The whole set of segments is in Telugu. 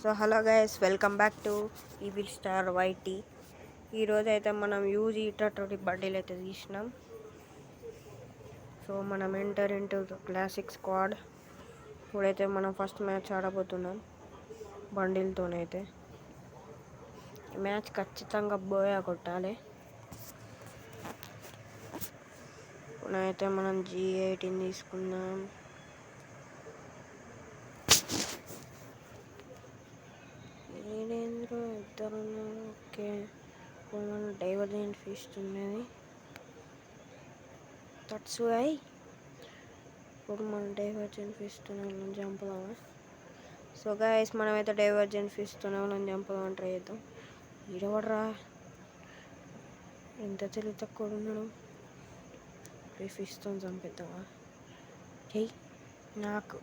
So hello guys, welcome back to Evil Star YT. ఈరోజు అయితే మనం యూజ్ ఈటటువంటి బండిల్ అయితే తీసినాం. సో మనం ఎంటర్ ఇంటూ క్లాసిక్ స్క్వాడ్. ఇప్పుడైతే మనం ఫస్ట్ మ్యాచ్ ఆడబోతున్నాం బండిల్తోనైతే. ఈ మ్యాచ్ ఖచ్చితంగా బోయా కొట్టాలి. ఇప్పుడైతే మనం G18 తీసుకుందాం. ఇద్దరు ఓకే. ఇప్పుడు మనం డైవర్జెంట్ ఫీస్ట్ ఉన్నది. దట్స్ వై ఇప్పుడు మనం డైవర్జెంట్ ఫీస్తూనే వాళ్ళని చంపుదామా? సో గైస్, మనమైతే డైవర్జెంట్ ఫీస్తూనే వాళ్ళని చంపుదామని ట్రై చేద్దాం. ఈడవడరా, ఎంత తెలివి తక్కువ ఉన్నాడు. ఫీస్తో చంపేద్దామా? చెయ్యి నాకు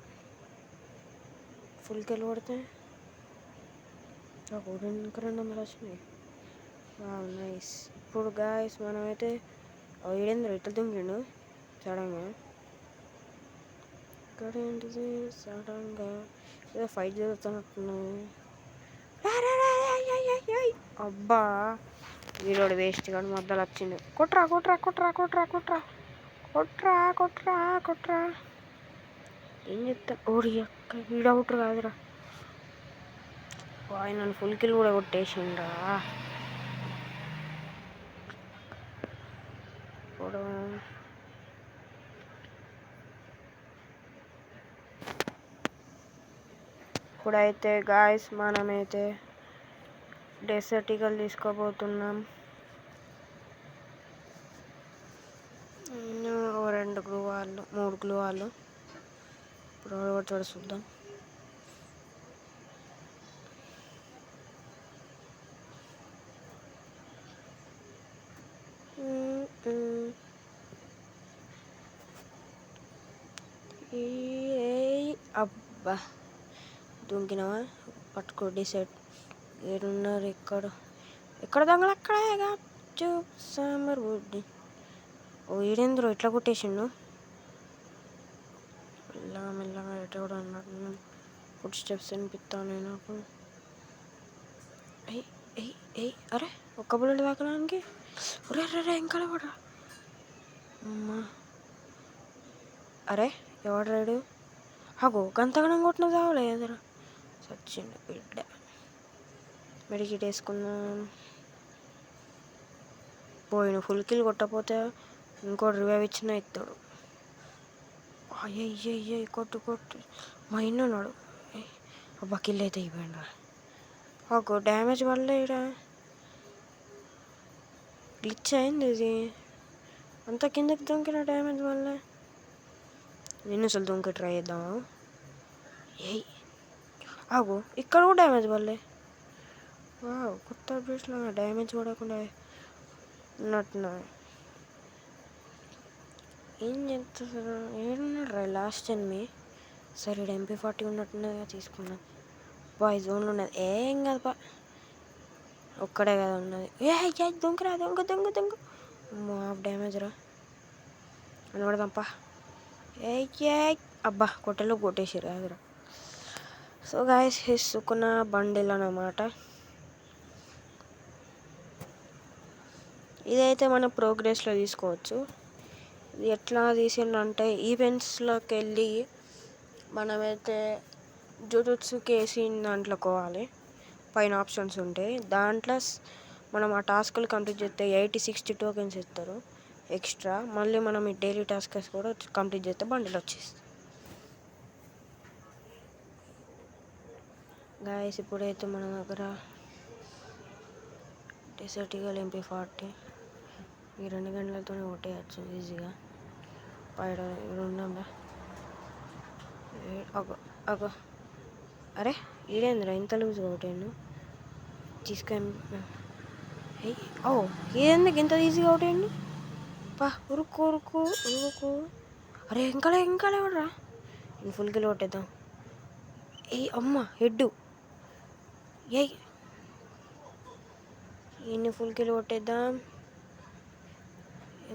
ఫుల్ కిల్ కొడితే నాకు 200 వచ్చినాయి. నైస్. ఇప్పుడు గాయస్ మనమైతే ఈడేంద్ర ఇట్లా దింగిండు సడన్గా. ఇక్కడ ఏంటిది సడన్గా ఏదో ఫైట్ జరుగుతున్నట్టున్నది. అబ్బా, వీరోడు వేస్ట్ కానీ మధ్యలో వచ్చింది. కొట్రా కొట్రా కొట్రా కొట్రా కొట్రా కొట్రా కొట్రా కొట్రా. ఏం చెప్తా ఓడి అక్క, ఈడవుట్రు కాదురా. ఆయన ఫుల్ కిల్ కూడా కొట్టేసిండ్రా. ఇప్పుడైతే గాయస్ మనమైతే డెసర్ట్ ఈగల్ తీసుకోబోతున్నాం. 2 గ్లూ వాళ్ళు 3 గ్లూ వాళ్ళు. ఇప్పుడు చూడ చూద్దాం. అబ్బా, దుంకినావా? పట్టుకో డిసైడ్. ఏడున్నారు? ఎక్కడ దొంగలు అక్కడే సాంబార్ బుడ్డి. ఓ ఈడేంద్రో ఇట్లా కొట్టేసిండు. మెల్లగా మెల్లగా ఎట కూడా అన్నట్టు ఫుడ్ స్టెప్స్ వినిపిస్తాను నాకు. అరే ఒక్క బుల్లెట్ తాకడానికి రే ఇంకా కూడా. అమ్మా, అరే ఎవడు రాడు? అగో గంతగనం కొట్టిన చావలేదురా. సచ్చిండు బిడ్డ. మెడికిట్ వేసుకుందాం. పోయిన ఫుల్ కిల్ కొట్టకపోతే ఇంకోటి రివైవ్ ఇచ్చిన ఇస్తాడు. అయ్యయ్య కొట్టు మా ఇన్న ఉన్నాడు. అబ్బా, కిల్ అయితే అయిపోయిండ్రా. అగో డ్యామేజ్ వల్ల ఇక్కడ గ్లిచ్ అయింది. ఇది అంత కిందకి దొంకిన డ్యామేజ్ వల్ల. నిన్ను అసలు దొంగ ట్రై చేద్దామా? ఆగు, ఇక్కడ కూడా డ్యామేజ్ వల్లే. కొత్త అప్డేట్స్లో డ్యామేజ్ పడకుండా ఉన్నట్టున్నా. ఏం చేస్తారు? ఏడున్నాడు రా లాస్ట్ ఎనిమి? సరే MP40 ఉన్నట్టున్నదిగా, తీసుకున్నాం. బాయ్ జోన్లో ఉన్నది. ఏం కాదు, ఒక్కడే కదా ఉన్నది. దొంగరా దొంగ. హాఫ్ డ్యామేజ్ రా అనబడదాంపా. అబ్బా, కొట్టెలో కొట్టేసారు కాదురా. సో గాయస్, వేసుకున్న బండిల్ అన్నమాట. ఇదైతే మన ప్రోగ్రెస్లో తీసుకోవచ్చు. ఇది ఎట్లా తీసిండంటే, ఈవెంట్స్లోకి వెళ్ళి మనమైతే జుజుత్సు కేసిన దాంట్లోకి పోవాలి. పైన ఆప్షన్స్ ఉంటాయి. దాంట్లో మనం ఆ టాస్క్లు కంప్లీట్ చేస్తే 80-60 టోకెన్స్ ఇస్తారు ఎక్స్ట్రా. మళ్ళీ మనం ఈ డైలీ టాస్క్స్ కూడా కంప్లీట్ చేస్తే బండిల్ వచ్చేస్తుంది. గాయస్, ఇప్పుడైతే మన దగ్గర డెసర్ట్ ఈగల్ MP40 ఈ 2 గంటలతోనే కొట్టేయచ్చు ఈజీగా. పైన ఉందా? అగో అరే ఈడేంద్రా ఇంత లూజ్గా కొట్టాను. తీసుకొని ఇదెందుకు ఇంత ఈజీగా కొట్టాను? ఉరుకు. అరే ఇంకా లేవడరా. నేను ఫుల్ కిల్ కొట్టేద్దాం. అమ్మ హెడ్. ఈయన్ని ఫుల్ కిల్ కొట్టేద్దాం.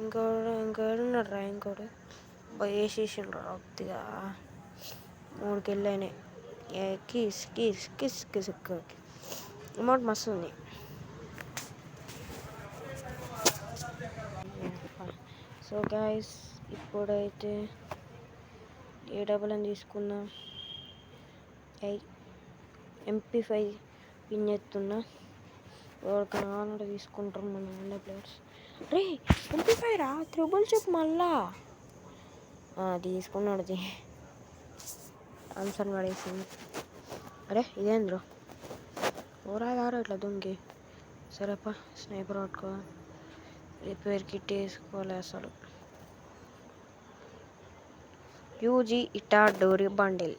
ఇంకోడున్నాడు. ఇంకోడు వేసేసిండ్రు కొద్దిగా. 3 కిల్ అయినాయి. Kiss kiss kiss kiss amount మస్తు ఉంది. సో గైస్ ఇప్పుడైతే ఏ డబుల్ అని తీసుకుందాం. MP5 పిన్ చేస్తున్నా. ఎవరికైనా కావాలంటే తీసుకుంటారు మన అన్న ప్లేయర్స్. రే MP5 రా త్రిబుల్ చిప్ మళ్ళా తీసుకున్నాడు. ఆన్సర్ పడేసింది. అరే ఇదేంద్రో ఓరాదారో ఇట్లా దుంకి. సరేపా స్నైపర్ పట్టుకో. రిపేర్ కిట్ వేసుకోవాలి అసలు. యూజీ ఇటా డోరీ బండిల్.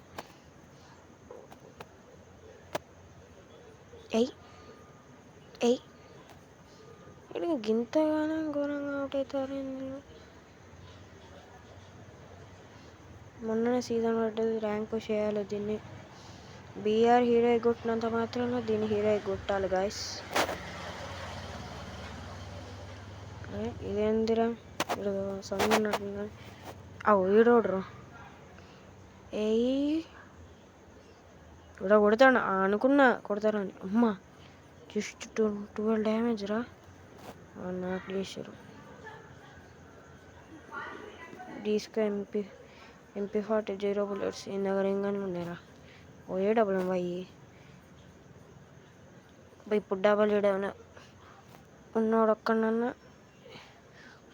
ఇక్కడికి గింతగానే ఘోరంగా అవుట్ అవుతారు. మొన్ననే సీజన్ పడ్డది, ర్యాంక్ చేయాలి దీన్ని. బీఆర్ హీరో కొట్టినంత మాత్రాన దీన్ని హీరో కొట్టాలి గాయస్. ఇదేందిరా ఇక్కడ సౌండ్ ఉన్నట్టున్నా. ఈడోడ్రు ఇక్కడ కొడతాడు అనుకున్నా కొడతారని. అమ్మ జస్ట్ 12 డ్యామేజ్ రా. నాకు చేశారు. Disco MP40 0 bullets. ఈ దగ్గర ఏం కానీ ఉన్నాయిరా. ఏ డబుల్ అయ్యి ఇప్పుడు డబల్ ఏడైనా ఉన్నాడు ఒక్కడన్నా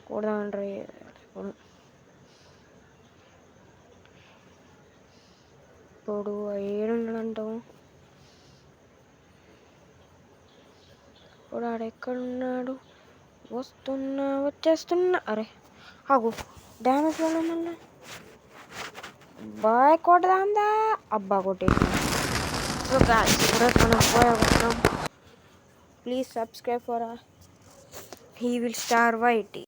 కొడదామంటారు. ఇప్పుడు ఏడున్నాడంటావు. ఇప్పుడు ఆడెక్కడున్నాడు? వచ్చేస్తున్నా. అరే ఆగు డ్యామేజ్ వల్ల మళ్ళీ బాయ్ కొట్టదాందా. అబ్బా కొట్టేసిన. సో గాయ్స్ ఇప్పుడైతే మనం పోయాం. Please subscribe for Evil Star YT.